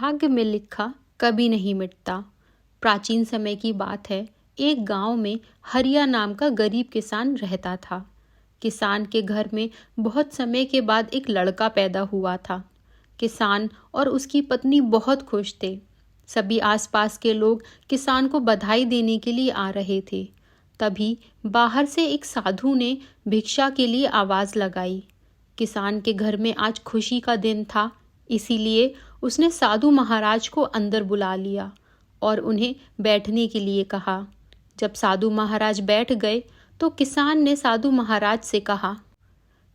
भाग्य में लिखा कभी नहीं मिटता। प्राचीन समय की बात है। एक गांव में हरिया नाम का गरीब किसान रहता था। किसान के घर में बहुत समय के बाद एक लड़का पैदा हुआ था। किसान और उसकी पत्नी बहुत खुश थे। सभी आसपास के लोग किसान को बधाई देने के लिए आ रहे थे। तभी बाहर से एक साधु ने भिक्षा के लिए आवाज लगाई। किसान के घर में आज खुशी का दिन था, इसीलिए उसने साधु महाराज को अंदर बुला लिया और उन्हें बैठने के लिए कहा। जब साधु महाराज बैठ गए तो किसान ने साधु महाराज से कहा,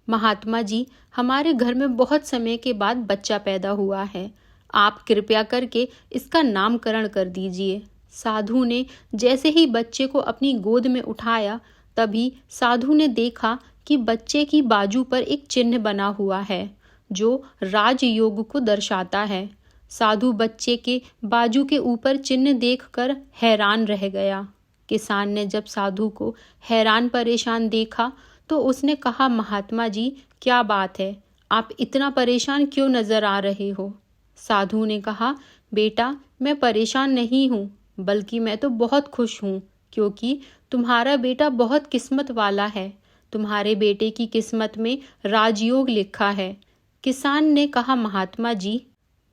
महात्मा जी, हमारे घर में बहुत समय के बाद बच्चा पैदा हुआ है। आप कृपया करके इसका नामकरण कर दीजिए। साधु ने जैसे ही बच्चे को अपनी गोद में उठाया, तभी साधु ने देखा कि बच्चे की बाजू पर एक चिन्ह बना हुआ है जो राजयोग को दर्शाता है। साधु बच्चे के बाजू के ऊपर चिन्ह देखकर हैरान रह गया। किसान ने जब साधु को हैरान परेशान देखा तो उसने कहा, महात्मा जी, क्या बात है? आप इतना परेशान क्यों नजर आ रहे हो? साधु ने कहा, बेटा, मैं परेशान नहीं हूँ, बल्कि मैं तो बहुत खुश हूँ, क्योंकि तुम्हारा बेटा बहुत किस्मत वाला है। तुम्हारे बेटे की किस्मत में राजयोग लिखा है। किसान ने कहा, महात्मा जी,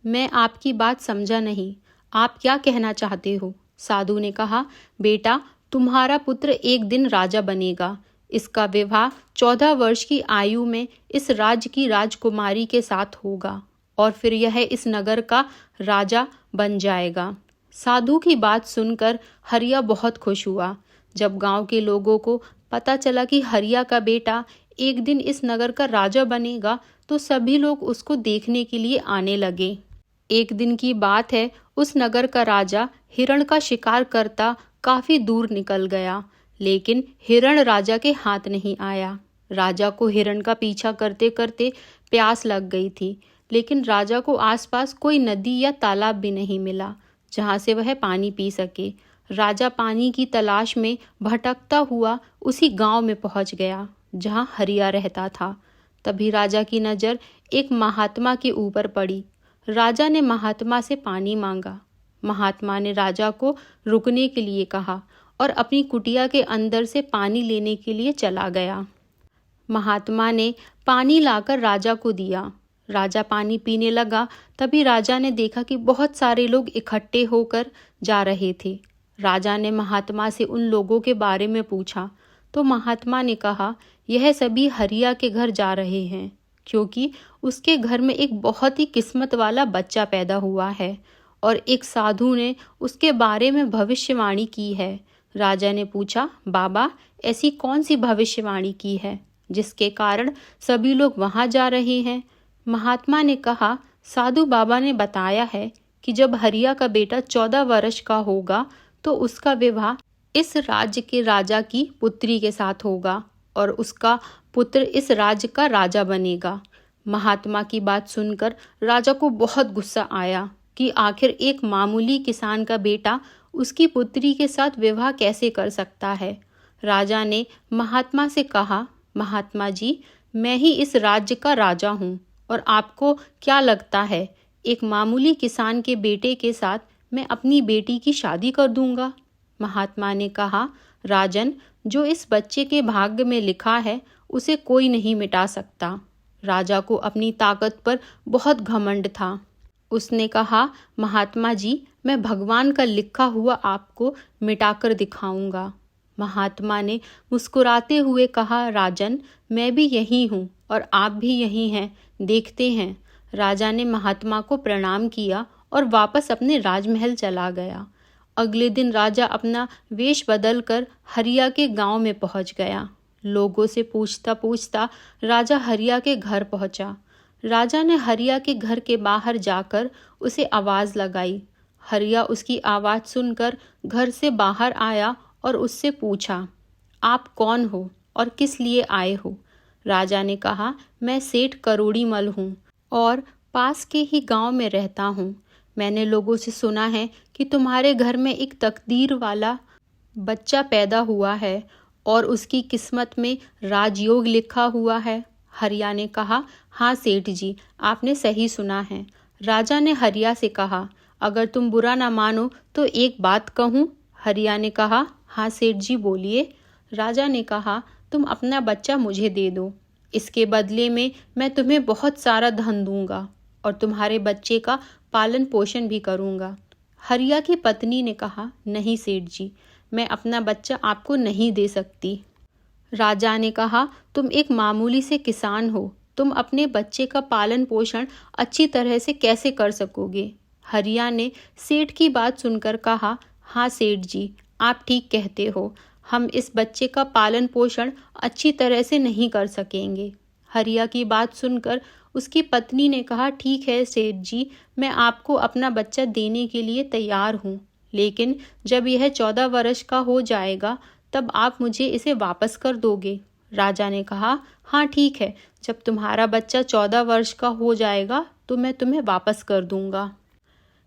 मैं आपकी बात समझा नहीं। आप क्या कहना चाहते हो? साधु ने कहा, बेटा, तुम्हारा पुत्र एक दिन राजा बनेगा। इसका विवाह 14 वर्ष की आयु में इस राज्य की राजकुमारी के साथ होगा और फिर यह इस नगर का राजा बन जाएगा। साधु की बात सुनकर हरिया बहुत खुश हुआ। जब गांव के लोगों को पता चला कि हरिया का बेटा एक दिन इस नगर का राजा बनेगा, तो सभी लोग उसको देखने के लिए आने लगे। एक दिन की बात है, उस नगर का राजा हिरण का शिकार करता काफी दूर निकल गया, लेकिन हिरण राजा के हाथ नहीं आया। राजा को हिरण का पीछा करते करते प्यास लग गई थी, लेकिन राजा को आसपास कोई नदी या तालाब भी नहीं मिला जहां से वह पानी पी सके। राजा पानी की तलाश में भटकता हुआ उसी गांव में पहुंच गया जहां हरिया रहता था। तभी राजा की नज़र एक महात्मा के ऊपर पड़ी। राजा ने महात्मा से पानी मांगा। महात्मा ने राजा को रुकने के लिए कहा और अपनी कुटिया के अंदर से पानी लेने के लिए चला गया। महात्मा ने पानी लाकर राजा को दिया। राजा पानी पीने लगा। तभी राजा ने देखा कि बहुत सारे लोग इकट्ठे होकर जा रहे थे। राजा ने महात्मा से उन लोगों के बारे में पूछा तो महात्मा ने कहा, यह सभी हरिया के घर जा रहे हैं, क्योंकि उसके घर में एक बहुत ही किस्मत वाला बच्चा पैदा हुआ है और एक साधु ने उसके बारे में भविष्यवाणी की है। राजा ने पूछा, बाबा, ऐसी कौन सी भविष्यवाणी की है जिसके कारण सभी लोग वहां जा रहे हैं? महात्मा ने कहा, साधु बाबा ने बताया है कि जब हरिया का बेटा 14 वर्ष का होगा तो उसका विवाह इस राज्य के राजा की पुत्री के साथ होगा और उसका पुत्र इस राज्य का राजा बनेगा। महात्मा की बात सुनकर राजा को बहुत गुस्सा आया कि आखिर एक मामूली किसान का बेटा उसकी पुत्री के साथ विवाह कैसे कर सकता है। राजा ने महात्मा से कहा, महात्मा जी, मैं ही इस राज्य का राजा हूँ और आपको क्या लगता है एक मामूली किसान के बेटे के साथ मैं अपनी बेटी की शादी कर दूंगा? महात्मा ने कहा, राजन, जो इस बच्चे के भाग्य में लिखा है उसे कोई नहीं मिटा सकता। राजा को अपनी ताकत पर बहुत घमंड था। उसने कहा, महात्मा जी, मैं भगवान का लिखा हुआ आपको मिटाकर दिखाऊंगा। महात्मा ने मुस्कुराते हुए कहा, राजन, मैं भी यही हूँ और आप भी यही हैं, देखते हैं। राजा ने महात्मा को प्रणाम किया और वापस अपने राजमहल चला गया। अगले दिन राजा अपना वेश बदलकर हरिया के गांव में पहुंच गया। लोगों से पूछता पूछता राजा हरिया के घर पहुंचा। राजा ने हरिया के घर के बाहर जाकर उसे आवाज लगाई। हरिया उसकी आवाज सुनकर घर से बाहर आया और उससे पूछा, आप कौन हो और किस लिए आए हो? राजा ने कहा, मैं सेठ करोड़ीमल हूँ और पास के ही गांव में रहता हूँ। मैंने लोगों से सुना है कि तुम्हारे घर में एक तकदीर वाला बच्चा पैदा हुआ है और उसकी किस्मत में राजयोग लिखा हुआ है। हरिया ने कहा, हाँ सेठ जी, आपने सही सुना है। राजा ने हरिया से कहा, अगर तुम बुरा ना मानो तो एक बात कहूँ। हरिया ने कहा, हाँ सेठ जी बोलिए। राजा ने कहा, तुम अपना बच्चा मुझे दे दो, इसके बदले में मैं तुम्हें बहुत सारा धन दूंगा और तुम्हारे बच्चे का पालन पोषण भी करूंगा। हरिया की पत्नी ने कहा, नहीं सेठ जी, मैं अपना बच्चा आपको नहीं दे सकती। राजा ने कहा, तुम एक मामूली से किसान हो, तुम अपने बच्चे का पालन पोषण अच्छी तरह से कैसे कर सकोगे। हरिया ने सेठ की बात सुनकर कहा, हाँ सेठ जी, आप ठीक कहते हो, हम इस बच्चे का पालन पोषण अच्छी तरह से नहीं कर सकेंगे। हरिया की बात सुनकर उसकी पत्नी ने कहा, ठीक है सेठ जी, मैं आपको अपना बच्चा देने के लिए तैयार हूँ, लेकिन जब यह 14 वर्ष का हो जाएगा तब आप मुझे इसे वापस कर दोगे। राजा ने कहा, हाँ ठीक है, जब तुम्हारा बच्चा 14 वर्ष का हो जाएगा तो मैं तुम्हें वापस कर दूंगा।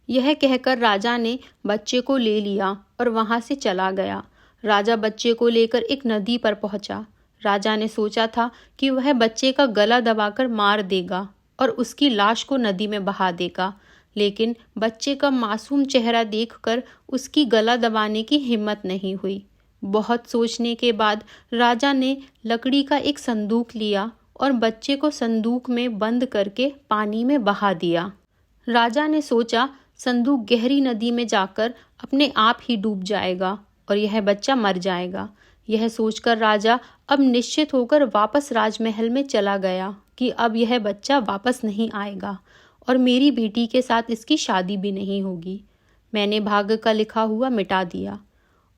यह कहकर राजा ने बच्चे को ले लिया और वहां से चला गया। राजा बच्चे को लेकर एक नदी पर पहुंचा। राजा ने सोचा था कि वह बच्चे का गला दबाकर मार देगा और उसकी लाश को नदी में बहा देगा, लेकिन बच्चे का मासूम चेहरा देखकर उसकी गला दबाने की हिम्मत नहीं हुई। बहुत सोचने के बाद राजा ने लकड़ी का एक संदूक लिया और बच्चे को संदूक में बंद करके पानी में बहा दिया। राजा ने सोचा संदूक गहरी नदी में जाकर अपने आप ही डूब जाएगा और यह बच्चा मर जाएगा। यह सोचकर राजा अब निश्चित होकर वापस राजमहल में चला गया कि अब यह बच्चा वापस नहीं आएगा और मेरी बेटी के साथ इसकी शादी भी नहीं होगी। मैंने भाग्य का लिखा हुआ मिटा दिया।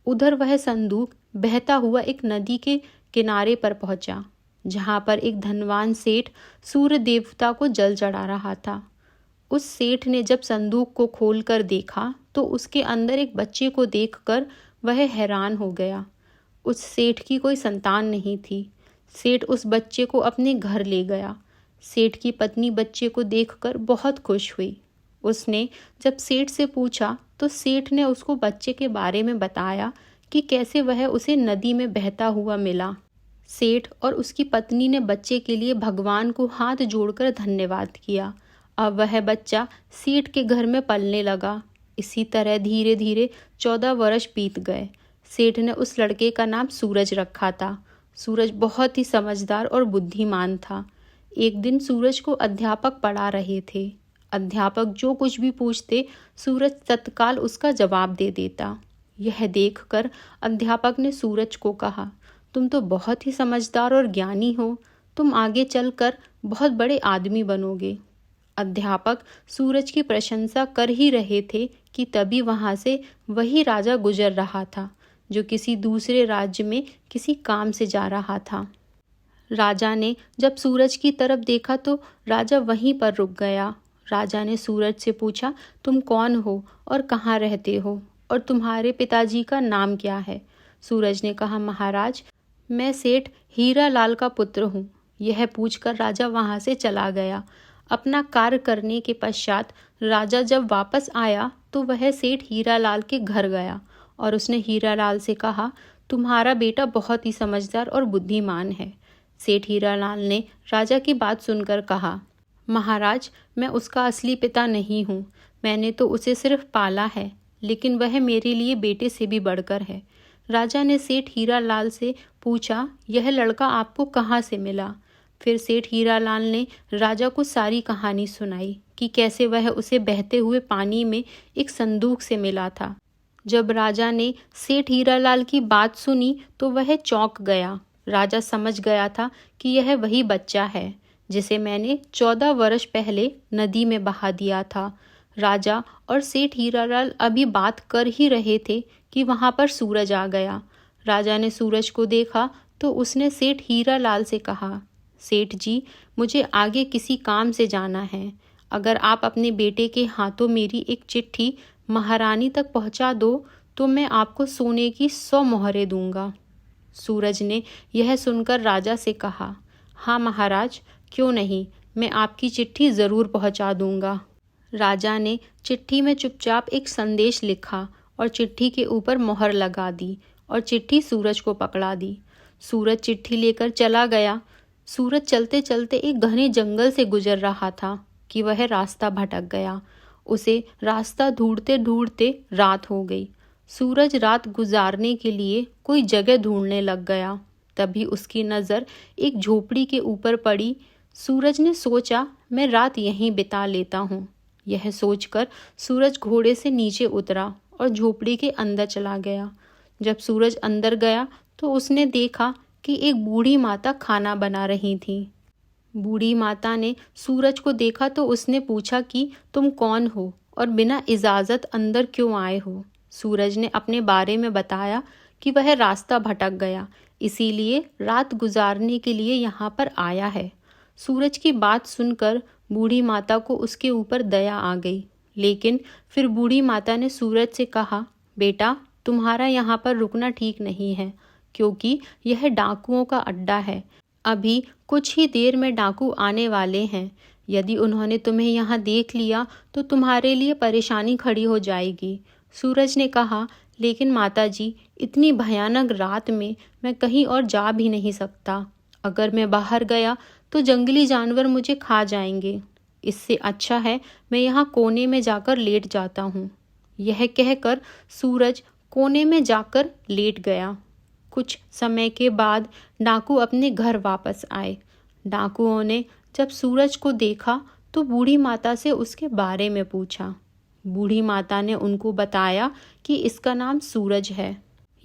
उधर वह संदूक बहता हुआ एक नदी के किनारे पर पहुंचा, जहां पर एक धनवान सेठ सूर्य देवता को जल चढ़ा रहा था। उस सेठ ने जब संदूक को खोलकर देखा तो उसके अंदर एक बच्चे को देखकर वह हैरान हो गया। उस सेठ की कोई संतान नहीं थी। सेठ उस बच्चे को अपने घर ले गया। सेठ की पत्नी बच्चे को देखकर बहुत खुश हुई। उसने जब सेठ से पूछा तो सेठ ने उसको बच्चे के बारे में बताया कि कैसे वह उसे नदी में बहता हुआ मिला। सेठ और उसकी पत्नी ने बच्चे के लिए भगवान को हाथ जोड़कर धन्यवाद किया। अब वह बच्चा सेठ के घर में पलने लगा। इसी तरह धीरे धीरे 14 वर्ष बीत गए। सेठ ने उस लड़के का नाम सूरज रखा था। सूरज बहुत ही समझदार और बुद्धिमान था। एक दिन सूरज को अध्यापक पढ़ा रहे थे। अध्यापक जो कुछ भी पूछते सूरज तत्काल उसका जवाब दे देता। यह देखकर अध्यापक ने सूरज को कहा, तुम तो बहुत ही समझदार और ज्ञानी हो, तुम आगे चलकर बहुत बड़े आदमी बनोगे। अध्यापक सूरज की प्रशंसा कर ही रहे थे कि तभी वहां से वही राजा गुजर रहा था जो किसी दूसरे राज्य में किसी काम से जा रहा था। राजा ने जब सूरज की तरफ देखा तो राजा वहीं पर रुक गया। राजा ने सूरज से पूछा, तुम कौन हो और कहाँ रहते हो और तुम्हारे पिताजी का नाम क्या है। सूरज ने कहा, महाराज, मैं सेठ हीरा लाल का पुत्र हूँ। यह पूछकर राजा वहां से चला गया। अपना कार्य करने के पश्चात राजा जब वापस आया तो वह सेठ हीरालाल के घर गया और उसने हीरालाल से कहा, तुम्हारा बेटा बहुत ही समझदार और बुद्धिमान है। सेठ हीरालाल ने राजा की बात सुनकर कहा, महाराज, मैं उसका असली पिता नहीं हूँ। मैंने तो उसे सिर्फ पाला है, लेकिन वह मेरे लिए बेटे से भी बढ़कर है। राजा ने सेठ हीरालाल से पूछा, यह लड़का आपको कहाँ से मिला। फिर सेठ हीरालाल ने राजा को सारी कहानी सुनाई कि कैसे वह उसे बहते हुए पानी में एक संदूक से मिला था। जब राजा ने सेठ हीरालाल की बात सुनी तो वह चौंक गया। राजा समझ गया था कि यह वही बच्चा है जिसे मैंने 14 वर्ष पहले नदी में बहा दिया था। राजा और सेठ हीरालाल अभी बात कर ही रहे थे कि वहां पर सूरज आ गया। राजा ने सूरज को देखा तो उसने सेठ हीरालाल से कहा, सेठ जी, मुझे आगे किसी काम से जाना है। अगर आप अपने बेटे के हाथों मेरी एक चिट्ठी महारानी तक पहुंचा दो तो मैं आपको सोने की 100 मोहरें दूंगा। सूरज ने यह सुनकर राजा से कहा, हाँ महाराज, क्यों नहीं, मैं आपकी चिट्ठी ज़रूर पहुंचा दूंगा। राजा ने चिट्ठी में चुपचाप एक संदेश लिखा और चिट्ठी के ऊपर मोहर लगा दी और चिट्ठी सूरज को पकड़ा दी। सूरज चिट्ठी लेकर चला गया। सूरज चलते चलते एक घने जंगल से गुजर रहा था कि वह रास्ता भटक गया। उसे रास्ता ढूंढते ढूंढते रात हो गई। सूरज रात गुजारने के लिए कोई जगह ढूंढने लग गया। तभी उसकी नज़र एक झोपड़ी के ऊपर पड़ी। सूरज ने सोचा, मैं रात यहीं बिता लेता हूँ। यह सोचकर सूरज घोड़े से नीचे उतरा और झोपड़ी के अंदर चला गया। जब सूरज अंदर गया तो उसने देखा कि एक बूढ़ी माता खाना बना रही थी। बूढ़ी माता ने सूरज को देखा तो उसने पूछा कि तुम कौन हो और बिना इजाज़त अंदर क्यों आए हो। सूरज ने अपने बारे में बताया कि वह रास्ता भटक गया, इसीलिए रात गुजारने के लिए यहाँ पर आया है। सूरज की बात सुनकर बूढ़ी माता को उसके ऊपर दया आ गई, लेकिन फिर बूढ़ी माता ने सूरज से कहा, बेटा तुम्हारा यहाँ पर रुकना ठीक नहीं है, क्योंकि यह डाकुओं का अड्डा है। अभी कुछ ही देर में डाकू आने वाले हैं। यदि उन्होंने तुम्हें यहाँ देख लिया तो तुम्हारे लिए परेशानी खड़ी हो जाएगी। सूरज ने कहा, लेकिन माताजी, इतनी भयानक रात में मैं कहीं और जा भी नहीं सकता। अगर मैं बाहर गया तो जंगली जानवर मुझे खा जाएंगे। इससे अच्छा है मैं यहाँ कोने में जाकर लेट जाता हूँ। यह कहकर सूरज कोने में जाकर लेट गया। कुछ समय के बाद डाकू अपने घर वापस आए। डाकुओं ने जब सूरज को देखा तो बूढ़ी माता से उसके बारे में पूछा। बूढ़ी माता ने उनको बताया कि इसका नाम सूरज है।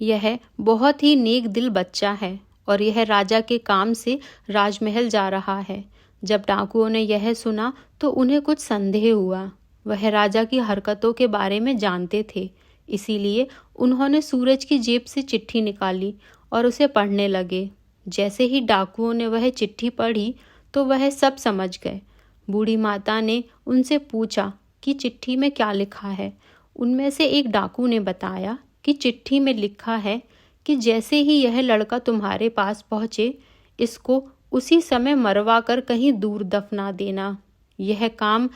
यह बहुत ही नेक दिल बच्चा है और यह राजा के काम से राजमहल जा रहा है। जब डाकुओं ने यह सुना तो उन्हें कुछ संदेह हुआ। वह राजा की हरकतों के बारे में जानते थे, इसीलिए उन्होंने सूरज की जेब से चिट्ठी निकाली और उसे पढ़ने लगे। जैसे ही डाकुओं ने वह चिट्ठी पढ़ी तो वह सब समझ गए। बूढ़ी माता ने उनसे पूछा कि चिट्ठी में क्या लिखा है। उनमें से एक डाकू ने बताया कि चिट्ठी में लिखा है कि जैसे ही यह लड़का तुम्हारे पास पहुँचे, इसको उसी समय मरवा कर कहीं दूर दफना देना। यह काम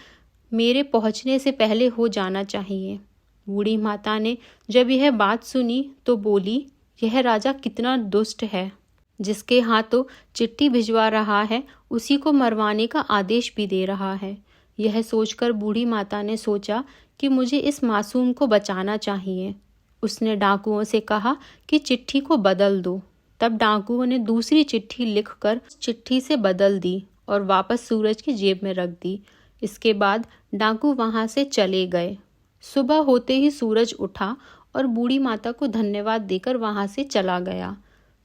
मेरे पहुँचने से पहले हो जाना चाहिए। बूढ़ी माता ने जब यह बात सुनी तो बोली, यह राजा कितना दुष्ट है। जिसके हाथों चिट्ठी भिजवा रहा है उसी को मरवाने का आदेश भी दे रहा है। यह सोचकर बूढ़ी माता ने सोचा कि मुझे इस मासूम को बचाना चाहिए। उसने डाकुओं से कहा कि चिट्ठी को बदल दो। तब डाकुओं ने दूसरी चिट्ठी लिखकर चिट्ठी से बदल दी और वापस सूरज की जेब में रख दी। इसके बाद डाकू वहां से चले गए। सुबह होते ही सूरज उठा और बूढ़ी माता को धन्यवाद देकर वहां से चला गया।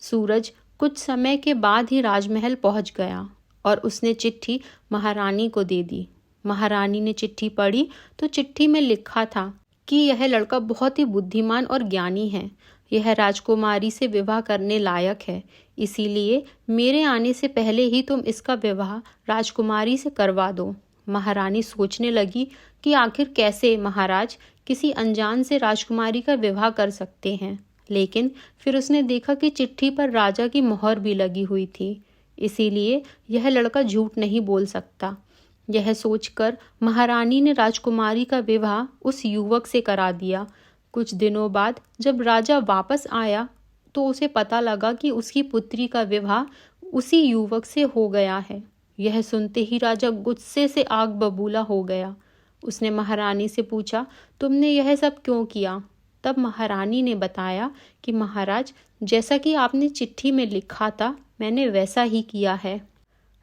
सूरज कुछ समय के बाद ही राजमहल पहुंच गया और उसने चिट्ठी महारानी को दे दी। महारानी ने चिट्ठी पढ़ी तो चिट्ठी में लिखा था कि यह लड़का बहुत ही बुद्धिमान और ज्ञानी है। यह राजकुमारी से विवाह करने लायक है, इसीलिए मेरे आने से पहले ही तुम इसका विवाह राजकुमारी से करवा दो। महारानी सोचने लगी कि आखिर कैसे महाराज किसी अनजान से राजकुमारी का विवाह कर सकते हैं, लेकिन फिर उसने देखा कि चिट्ठी पर राजा की मोहर भी लगी हुई थी, इसीलिए यह लड़का झूठ नहीं बोल सकता। यह सोचकर महारानी ने राजकुमारी का विवाह उस युवक से करा दिया। कुछ दिनों बाद जब राजा वापस आया तो उसे पता लगा कि उसकी पुत्री का विवाह उसी युवक से हो गया है। यह सुनते ही राजा गुस्से से आग बबूला हो गया। उसने महारानी से पूछा, तुमने यह सब क्यों किया? तब महारानी ने बताया कि महाराज, जैसा कि आपने चिट्ठी में लिखा था मैंने वैसा ही किया है।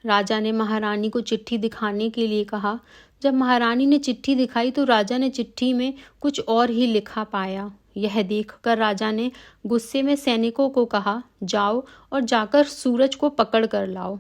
राजा ने महारानी को चिट्ठी दिखाने के लिए कहा। जब महारानी ने चिट्ठी दिखाई तो राजा ने चिट्ठी में कुछ और ही लिखा पाया। यह देखकर राजा ने गुस्से में सैनिकों को कहा, जाओ और जाकर सूरज को पकड़ कर लाओ।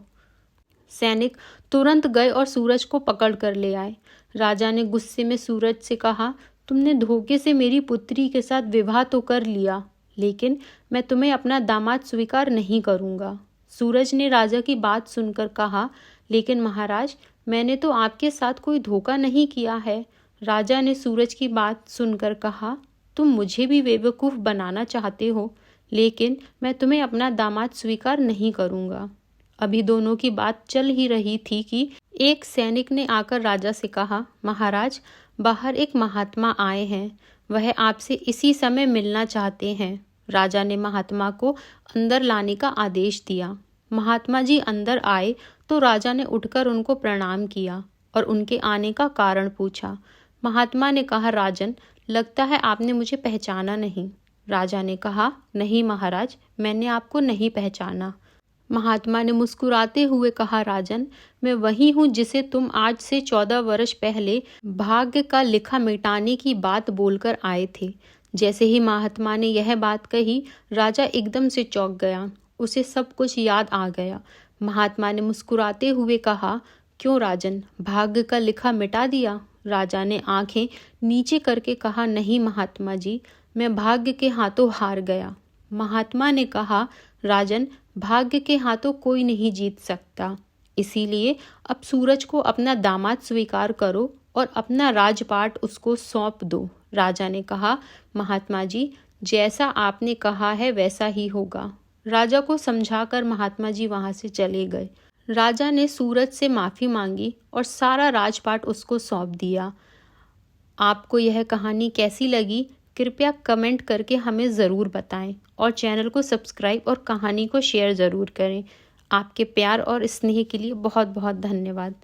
सैनिक तुरंत गए और सूरज को पकड़ कर ले आए। राजा ने गुस्से में सूरज से कहा, तुमने धोखे से मेरी पुत्री के साथ विवाह तो कर लिया, लेकिन मैं तुम्हें अपना दामाद स्वीकार नहीं करूँगा। सूरज ने राजा की बात सुनकर कहा, लेकिन महाराज, मैंने तो आपके साथ कोई धोखा नहीं किया है। राजा ने सूरज की बात सुनकर कहा, तुम मुझे भी बेवकूफ़ बनाना चाहते हो, लेकिन मैं तुम्हें अपना दामाद स्वीकार नहीं करूँगा। अभी दोनों की बात चल ही रही थी कि एक सैनिक ने आकर राजा से कहा, महाराज, बाहर एक महात्मा आए हैं, वह आपसे इसी समय मिलना चाहते हैं। राजा ने महात्मा को अंदर लाने का आदेश दिया। महात्मा जी अंदर आए तो राजा ने उठकर उनको प्रणाम किया। और उनके आने का कारण पूछा। महात्मा ने कहा, राजन, लगता है आपने मुझे पहचाना नहीं। राजा ने कहा, नहीं महाराज, मैंने आपको नहीं पहचाना। महात्मा ने मुस्कुराते हुए कहा, राजन, मैं वही हूँ जिसे तुम आज से 14 वर्ष पहले भाग्य का लिखा मिटाने की बात बोलकर आए थे। जैसे ही महात्मा ने यह बात कही, राजा एकदम से चौंक गया। उसे सब कुछ याद आ गया। महात्मा ने मुस्कुराते हुए कहा, क्यों राजन, भाग्य का लिखा मिटा दिया? राजा ने आंखें नीचे करके कहा, नहीं महात्मा जी, मैं भाग्य के हाथों हार गया। महात्मा ने कहा, राजन, भाग्य के हाथों कोई नहीं जीत सकता, इसीलिए अब सूरज को अपना दामाद स्वीकार करो और अपना राजपाट उसको सौंप दो। राजा ने कहा, महात्मा जी, जैसा आपने कहा है वैसा ही होगा। राजा को समझाकर महात्मा जी वहां से चले गए। राजा ने सूरज से माफ़ी मांगी और सारा राजपाट उसको सौंप दिया। आपको यह कहानी कैसी लगी, कृपया कमेंट करके हमें ज़रूर बताएं और चैनल को सब्सक्राइब और कहानी को शेयर ज़रूर करें। आपके प्यार और स्नेह के लिए बहुत बहुत धन्यवाद।